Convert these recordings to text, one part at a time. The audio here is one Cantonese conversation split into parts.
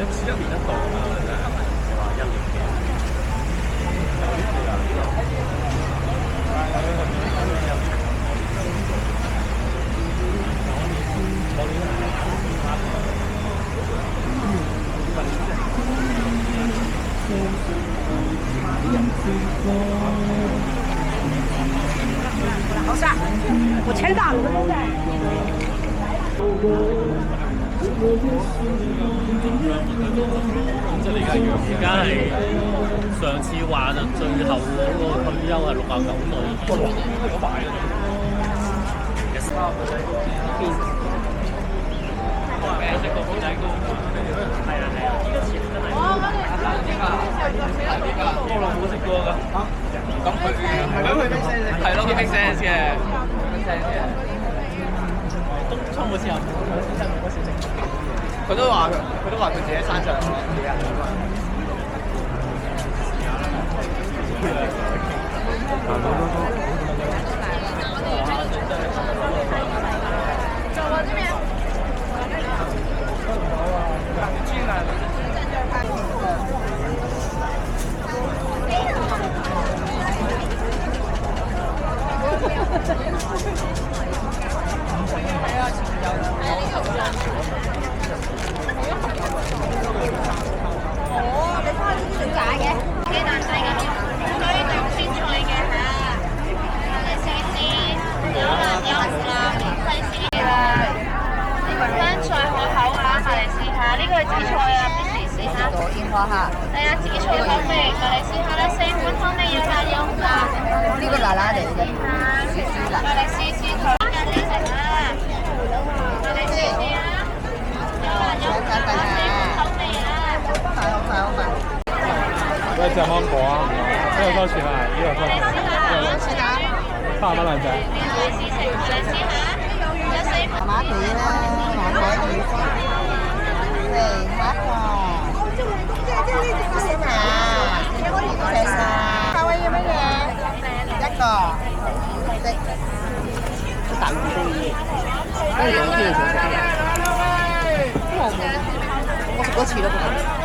一年一度啊，真係你話一年幾？好啥？我签到了，都在。即係你而家係上次話就最後嗰個退休係69歲，好快啊！我食過寶仔糕，係啊係啊，呢個錢真係我老冇食過㗎。咁佢係咯，佢 make sense 嘅，make sense 嘅。東涌嗰次啊，真係冇乜少食。佢都話佢自己喺山上自己人㗎嘛。走我这边。哦，你翻去呢啲點解嘅？幾難洗嘅，所以就切菜嘅嚇。你試試，有辣有唔辣，免費試啦。生菜好口啊，埋嚟試下。呢個係紫菜啊，必須試下。朵櫻花蝦。係啊，紫菜口味，埋嚟試下啦。四款口味有辣有唔辣。呢個辣辣嚟嘅，少少辣。埋嚟試試台間你食啊！埋嚟試試啊！有辣有唔辣，四款口味啊！快好快好快！喂，隻芒果啊，呢個多錢啊？呢個多錢？多錢啊30蚊兩隻。你可以試食，嚟試下。有四款。麻麻地啦，還可以嚟黑啊！先啊，多謝晒。價位要乜嘢？一個。一啖唔中意。跟住兩天就食嘅。我食多次咯，不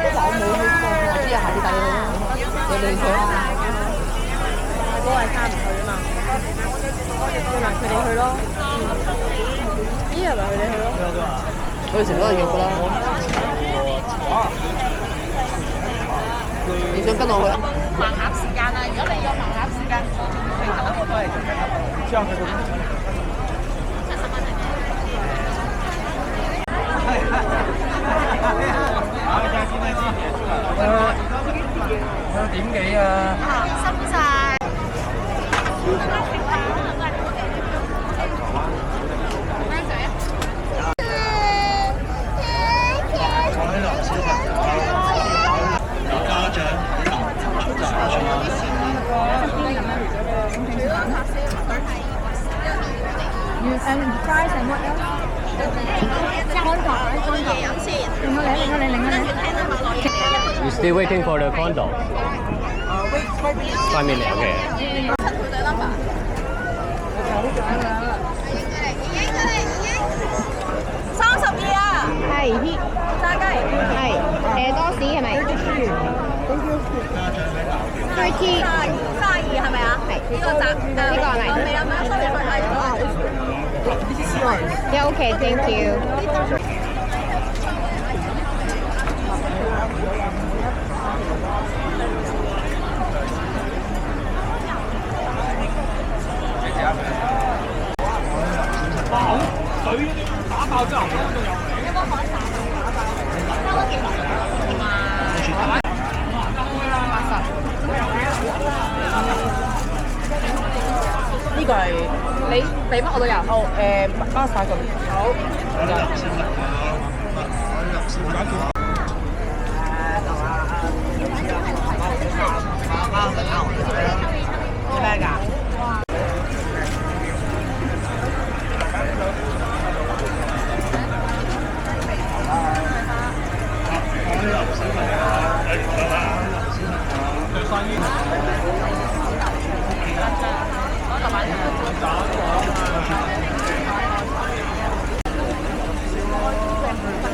過我冇去過，我知下次帶你去啦。你哋去啊？嗰個係三唔去啊嘛，咪佢哋去咯。咦，係咪佢哋去咯？我哋成日都係約㗎啦。你想跟我去啊？盲盒時間啊！如果你有盲盒時間，你打個過嚟就得啦。這樣子點幾啊？辛苦晒。And fries and what else? 乾糖，嘢飲先。You still waiting for the condo? 5 minutes, okay. 新配對 number。32啊！係炸雞。係多士係咪？3032係咪啊？係。呢個炸呢個係咪？未有買，sorry Yeah, okay, thank you. 水打爆之後，仲有。呢個係你俾乜我都有。好巴薩咁。好。咩㗎？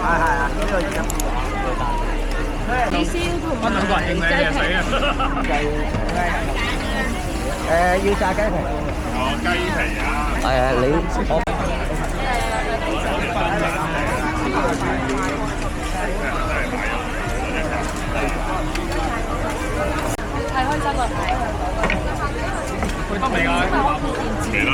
係啊，呢個而家。勁靚嘅死啊！要炸雞皮。哦，雞皮啊！係啊，你我太開心啦！去得未啊？未啦。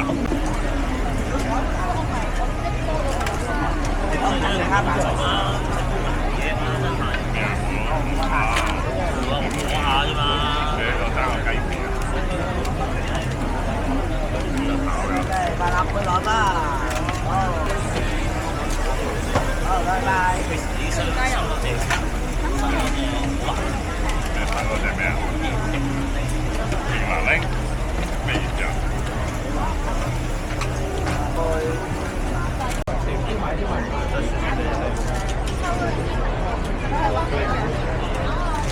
快立佢攞啦！好，拜拜。睇嗰隻咩啊？平南拎咩現象？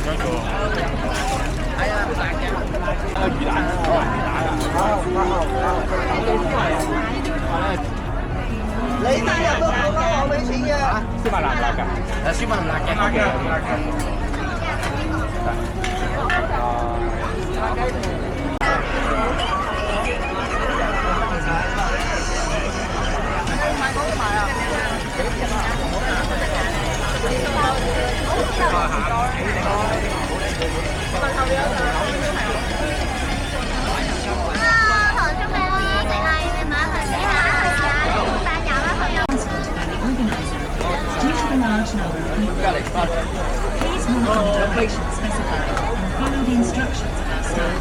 跟住係啊，好大嘅。魚蛋，你帶入都好啦，我俾錢嘅。燒賣辣唔辣㗎？燒賣唔辣嘅，辣嘅，辣嘅。Please hold on to location specified and follow the instructions about start.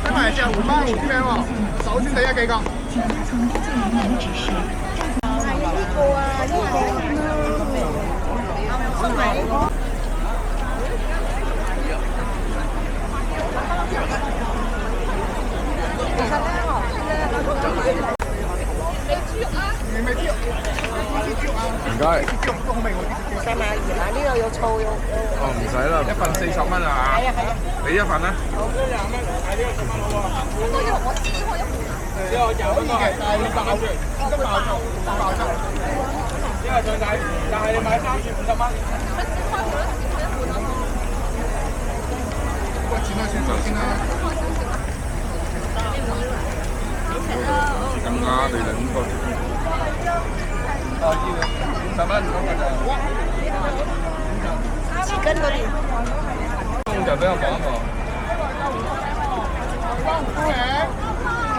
因為隻胡包好靚喎，首先第一幾個？請從最明顯指示。唔該。使買鹽啊？呢度有醋有。哦，唔使啦，一份40蚊啊！係啊係啊，你一份啦。好，2蚊，睇呢個10蚊好喎。咁我我只可以一份。呢個有呢個，但係要爆出嚟，得爆出，爆出。呢個最抵，但係你買3件50蚊。我錢都算咗先啦。咁啦，你兩個。哦，呢個50蚊咁嘅就。匙羹嗰啲。就比較講喎。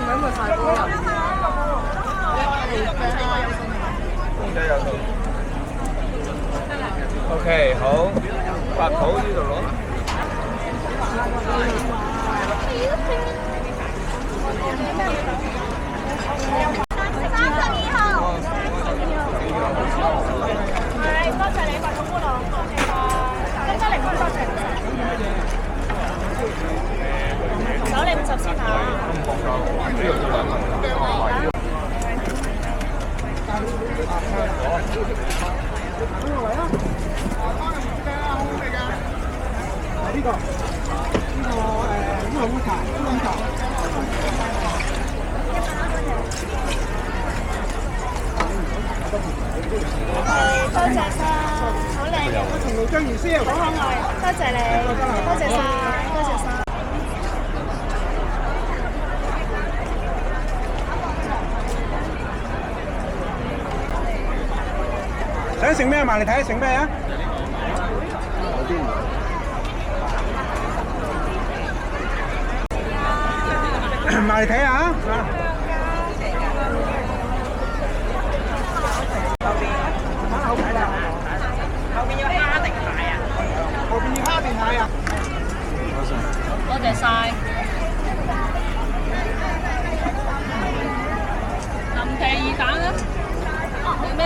咁咪太多人。公仔有數。OK， 好，白土呢度攞。多謝晒，好靚嘅。我同路張元宵，好可愛，多謝你，多謝晒，多謝晒。想食咩？埋嚟睇下食咩啊？埋嚟睇下啊！多謝晒。林皮魚蛋啊！有咩？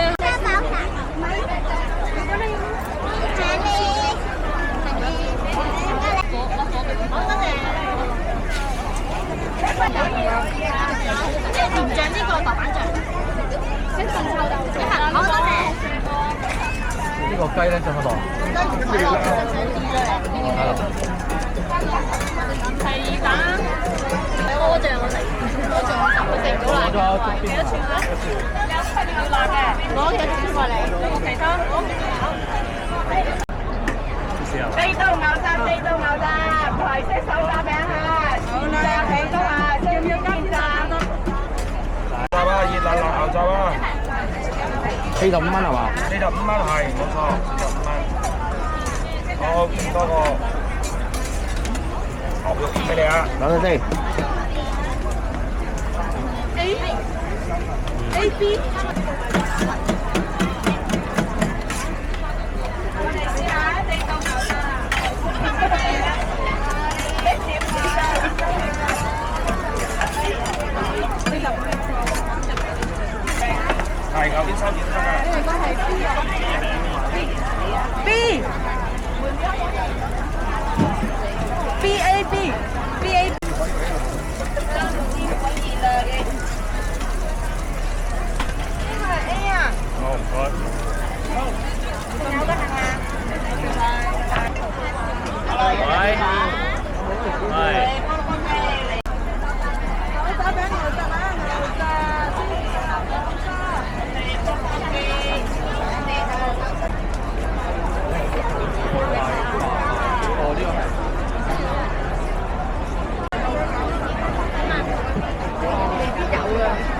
甜醬呢個豆瓣醬，識送臭豆腐。好多謝。呢個雞咧，做乜檔？係魚蛋，多謝我哋，我食唔到辣嘅，幾多串啊？要辣嘅，攞幾多錢過嚟？有冇其他？地道牛雜，地道牛雜，台式手打餅嚇，現炸皮都係，要唔要金炸？雜啊，熱辣辣牛雜啊45蚊係嘛，45蚊係冇錯，45蚊。好，咁多個牛肉俾你啊。等陣先。A B。係牛邊收錢得㗎。B B A B B A。好，唔該。喂，係。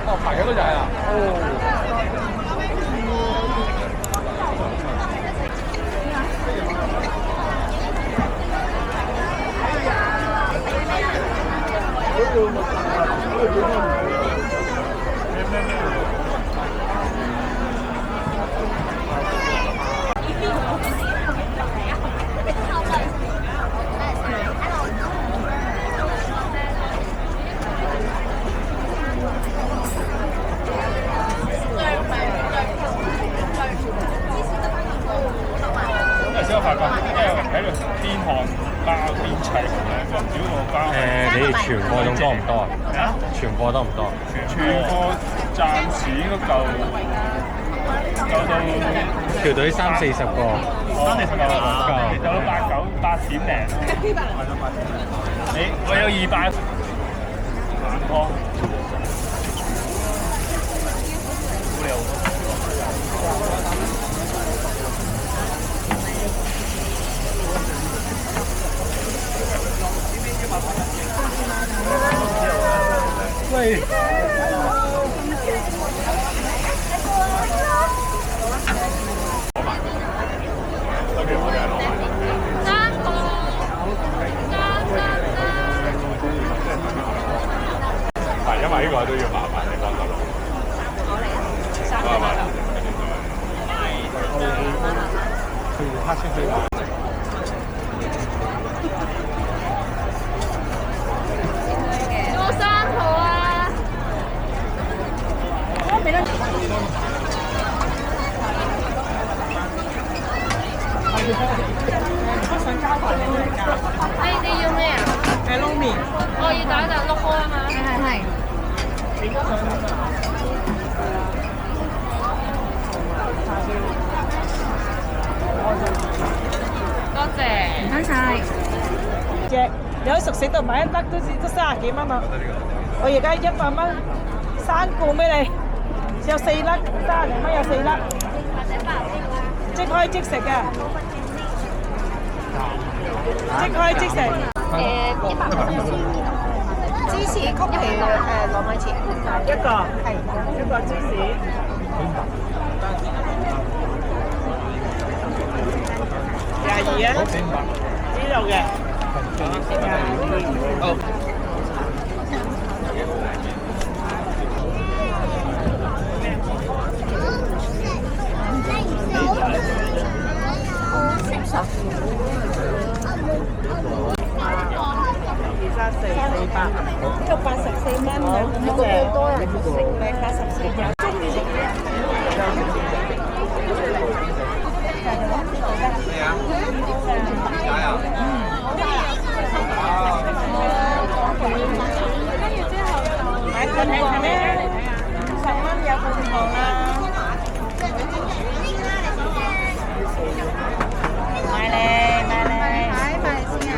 哦，排咗嗰隻係啊。小發覺，因為喺度邊項包邊砌兩個小個包。你哋存貨仲多唔多啊？啊？存貨多唔多？存貨暫時應該夠到條隊30-40個。30-40個夠，你到到8點零。我有200。哦。喂。係因為呢個都要麻煩你幫手。好嚟。黑色飛馬。你要咩啊？係撈麵。我要打就碌開啊嘛。係。多謝。唔該晒。隻你喺熟食度買一粒都30幾蚊啊！我而家100蚊3罐俾你，有4粒，30零蚊有4粒，即開即食嘅，即開即食。芝士曲奇糯米糍一個，係一個芝士。22啊？知道嘅。好。就84蚊兩個好多人食咧，84蚊。中意食嘅。咩啊？點解啊？跟住之後就買罐頭咧，10蚊有罐頭啦。買嚟買嚟，買埋先啊！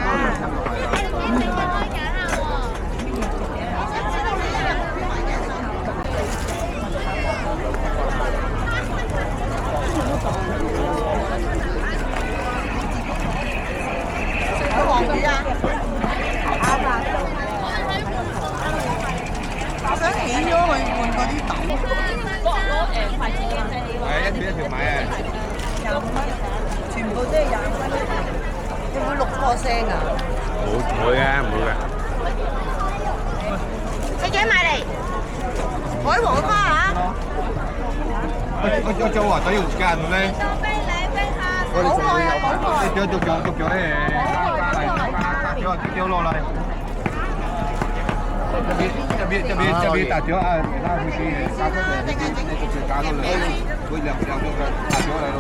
咗去換嗰啲豆。筷子啦，係一條買啊！25蚊，全部都係25蚊。會唔會錄錯聲啊？唔會嘅，唔會嘅。你幾買嚟？海黃花啊！我做話仔要間咧。好耐啊，好耐。你咗咧，叫落嚟。這邊打咗啊，其他回去加嗰個，你就加落嚟，會兩個打咗嚟咯。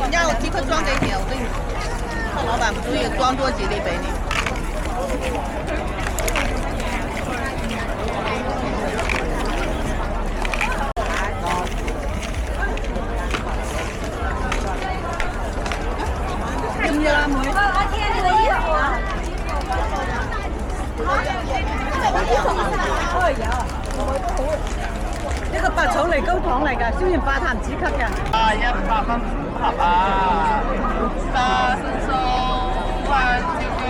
人家我即刻裝幾條先，看老闆不注意，裝多幾粒俾你。點啫啦，妹？我見你嘅衣服啊！呢個白草梨高糖嚟㗎，雖然化痰止咳㗎。啊，100蚊5盒啊！花生酥、花椒糕。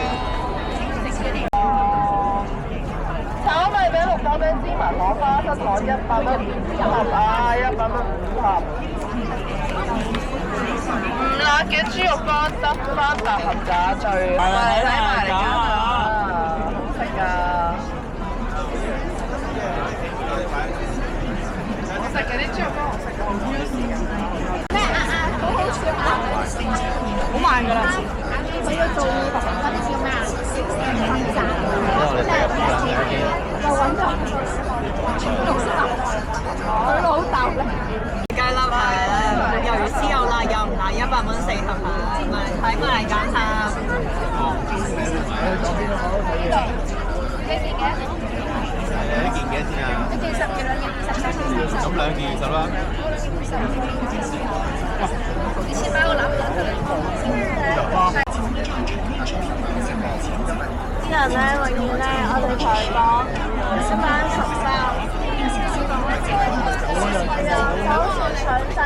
炒米餅、綠豆餅、芝麻糖、花生糖100蚊5盒啊！100蚊5盒。辣嘅豬肉乾得翻8盒咋，最睇埋嚟㗎，好食㗎。我食嘅啲豬肉乾好食㗎。咩啊？好好笑啊！好慢㗎啦。佢要做嗰啲叫咩啊？分散，即係又揾咗佢老豆咧。雞粒係又絲又辣又唔辣，100蚊4盒係咪？睇埋嚟揀下。呢件幾？呢件幾錢啊？呢件10嘅兩件20，咁2件20啦。你先把我拿回來。啲人咧，永遠咧，我哋同佢講1班13。就好似上世消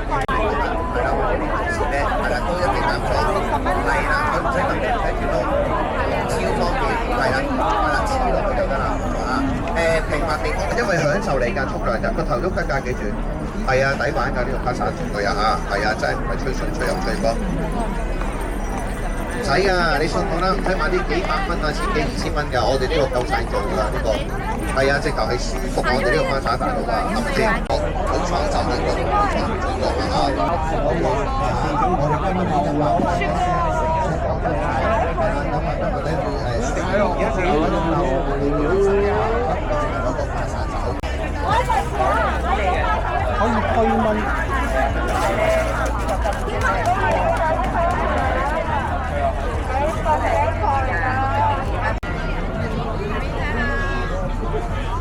費。係啦，或者啲同事咧，係啦，都一定咁做。係啦，佢唔使特別睇住咯，超方便。係啦，黐落去就得啦，平滑地方，因為享受你間速量就個頭喐得㗎，記住。係啊，抵玩㗎呢個卡散佢啊嚇，係啊，真係唔係吹水，吹飲吹波。唔使啊，你信我啦，唔使買啲幾百蚊啊、千幾2000蚊㗎，我哋呢個夠晒做㗎呢個。係啊，直頭係舒服，我哋呢個花灑大佬啊，啱先，好爽就呢個，好爽呢個可以推蚊。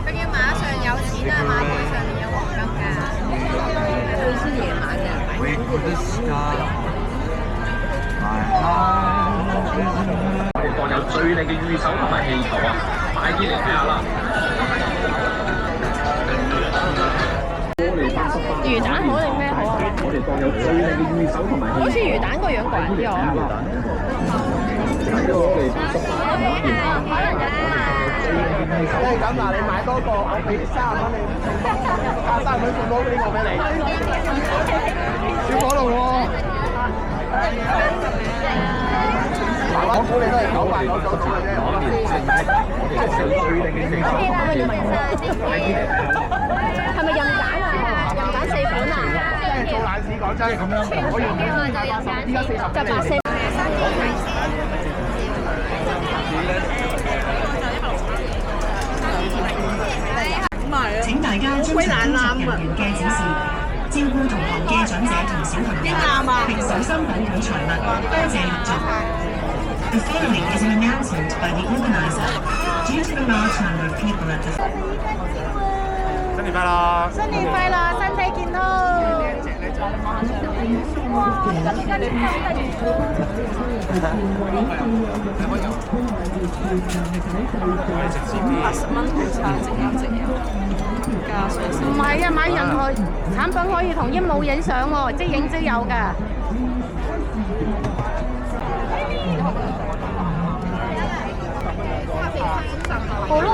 佢叫馬上有錢啊，馬背上面有黃金㗎。最先夜晚嘅。我哋放有最靚嘅御守同埋氣球啊，快啲嚟睇下啦！魚蛋好定咩好啊？我哋放有最靚嘅御守同埋氣球。好似魚蛋個樣怪啲啊！即係咁嗱，你買多個，我俾30蚊你，加30蚊送多呢個俾你。小火龍喎，我估你都係999嘅啫，我係咪任揀啊？任揀4款啊？即係做爛市講真係咁樣，可以依家40就84。請大家遵從工作人員嘅指示，照顧同行嘅長者同小朋友，並小心保管財物，多謝合作。The following is an announcement by the organizer. Due to the large number of people at the 新年快樂！新年快樂，身體健康。哇！呢個點解你咁得意？80蚊套餐，直飲直飲，加水。唔係啊，買任何產品可以同鸚鵡影相喎，即影即有㗎。好咯，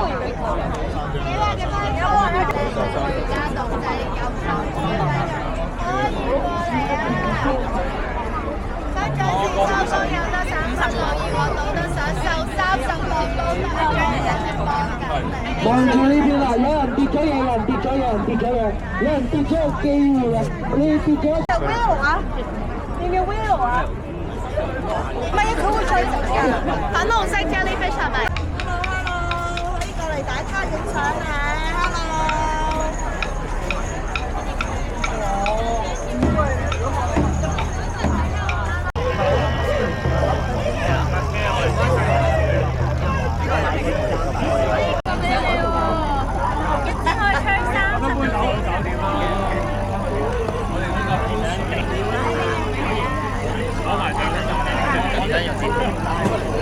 望住呢邊啦，有人跌咗嘢，有人跌咗嘢，有人跌咗嘢，有人跌咗個機會啊！你跌咗。Will 啊？要唔要 Will 啊？唔係啊，佢會追㗎。粉紅色 jellyfish 係咪 ？Hello， 可以過嚟打卡影相啊 ！Hello。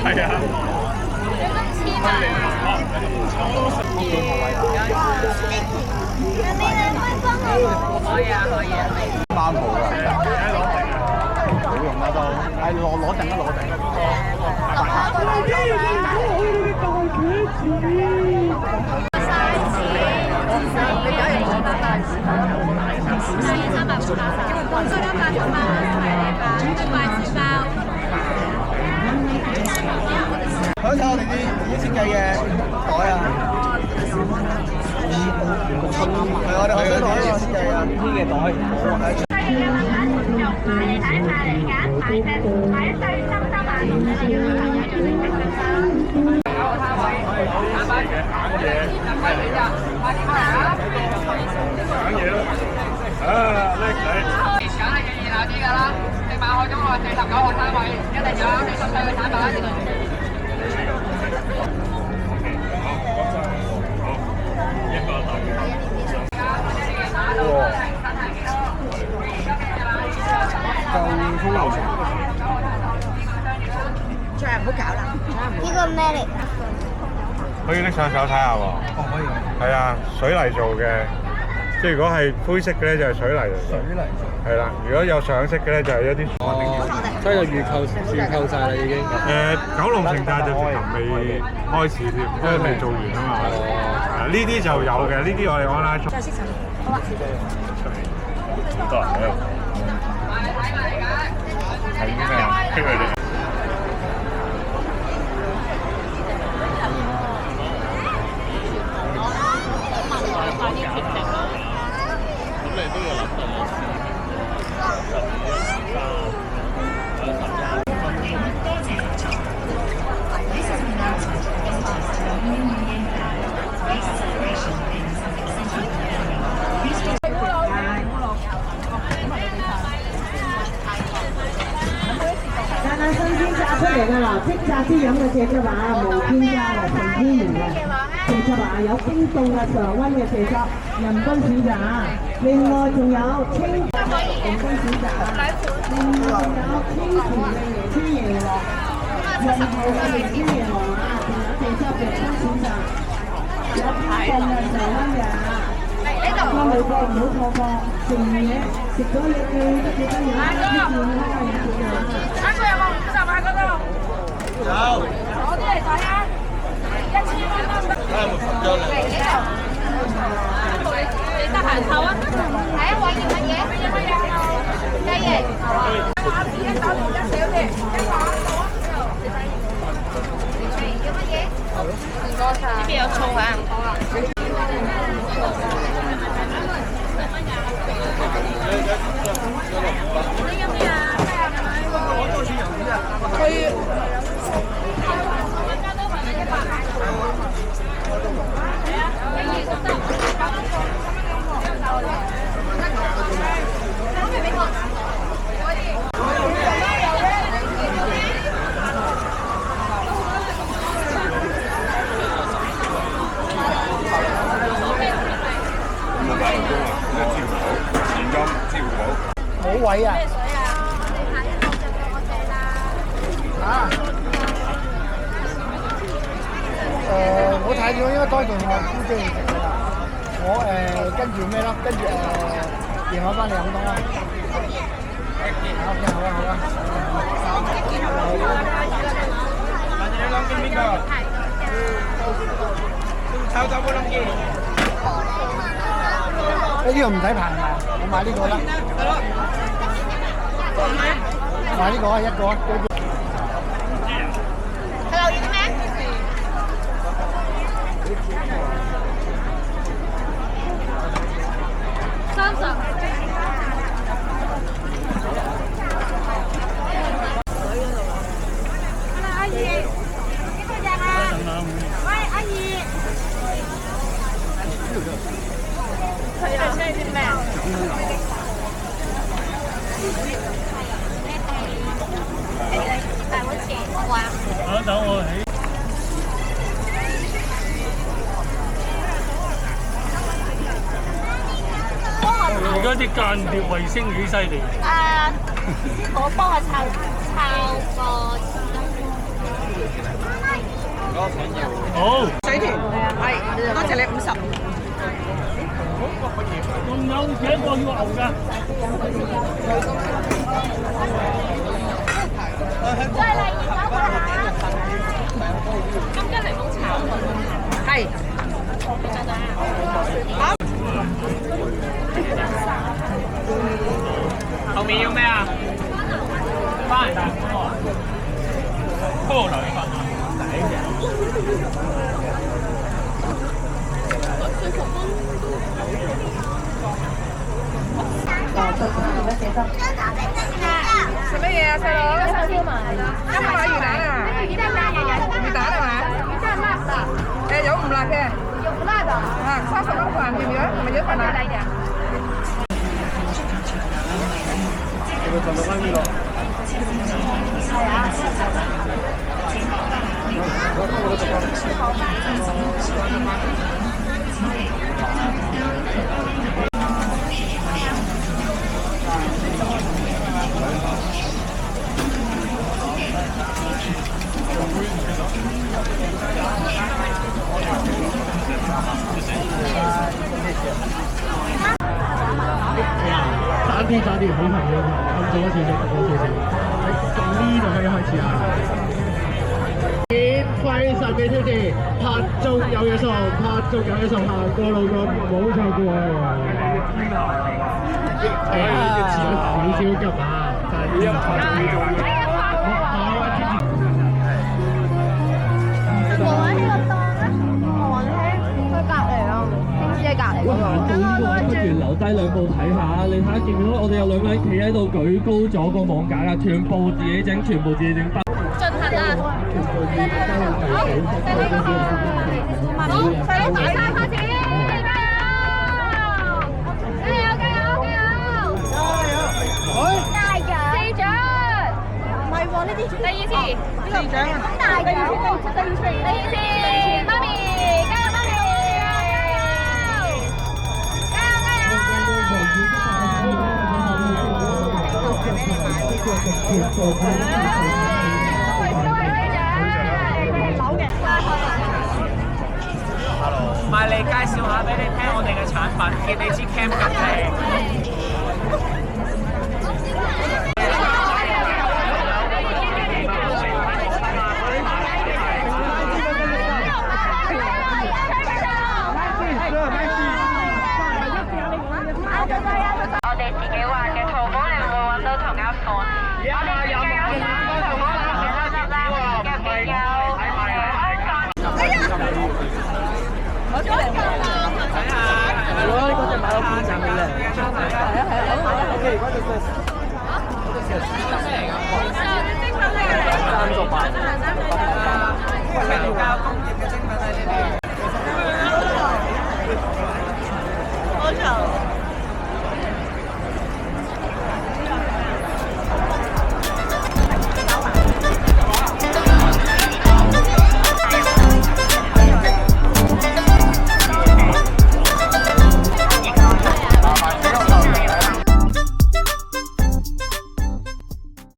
係啊。可以啊，可以啊。3號啊，冇用啦都，係攞定啦，攞定。可以睇我哋啲設計嘅袋啊！係我哋學生袋設計啊，呢嘅袋。你睇晒嚟揀買隻買一對心心啊！揀嘢咯！啊，叻仔！揀係嘅熱鬧啲㗎啦，你買開中學49號攤位，一定有你熟悉嘅產品。最後唔好搞啦！呢個咩嚟？可以拎上手睇下喎。哦，可以。係啊，水泥做嘅，即係如果係灰色嘅咧就係水泥嚟嘅。水泥做。係啦，如果有上色嘅咧就係一啲。所以就預購晒啦已經。九龍城寨就直頭未開始添，因為未做完啊嘛。呢啲就有嘅，呢啲我哋 online 出。好啊。好多人喺度。係咩啊？傾佢哋。啱啱新鮮炸出嚟㗎啦，即炸啲樣嘅蔗汁啊，無添加嘅，純天然嘅蔗汁啊，有冰凍嘅常溫嘅蔗汁，人均選擇啊。另外仲有清人均選擇啊，另外仲有清甜嘅椰青椰皇，潤喉嘅椰青椰皇啊，仲有蔗汁嘅新選擇，有冰凍嘅常溫嘅啊。各位唔好錯過，食完嘢食咗嘢記得要拉啲健康嘅飲食啊！睇佢有冇50喺嗰度？有。攞啲嚟睇下，1000蚊得唔得？睇下有冇份咗嚟。你得閒扣啊？睇下位要乜嘢？雞翼。191小姐。要乜嘢？唔該晒。呢邊有醋啊？你要咩啊？佢冇位啊！咩水啊？下一個就俾我哋啦。啊！我睇咗應該多件我估計食㗎啦。我跟住咩啦？跟住電話翻嚟咁多啦。好嘅，好啊，好啊。個唔使排埋，我買呢個啦。買呢個啊，一個。佢留意啲咩？30。阿姨，幾多隻啊？喂，阿姨。佢哋中意啲咩？大碗錢哇！等我起。而家啲間諜衛星幾犀利。我幫我抄個。好。水豚係，多謝你50。仲有幾個要牛㗎？再嚟2個下。金桔檸檬炒。係。好。後面要咩啊？翻嚟大鍋啊！菠蘿粉啊！食乜嘢啊，細佬？手燒賣。今日買魚蛋啊？魚蛋係嘛？魚蛋辣的。有唔辣嘅？有不辣的。啊，30蚊份，要唔要？係咪要份啊？來點。打啲好朋友撳咗少少，喺呢度可以開始啊！免費神秘挑戰，拍中有嘢送，拍中有嘢送，行過路過唔好錯過。少少急啊！就係不如留低兩部睇下，你睇下見唔見到我哋有2個人企喺度舉高咗個網架㗎，全部自己整，全部自己整包。進行啊！好，第2個。好，細佬大三拍子，加油！加油！加油！加油！大獎！4獎。唔係喎，呢啲第2次。4獎啊！大獎。第2次。媽咪，加油！媽咪！唔係你介紹下俾你聽我哋嘅產品，見你支 cam 咁靚。我哋自己畫嘅淘寶，你會揾到同一款。我哋有淘寶啦，入邊有我做一個啦，睇下。係咯，嗰隻馬騮邊隻好靚。係啊，OK，嗰隻。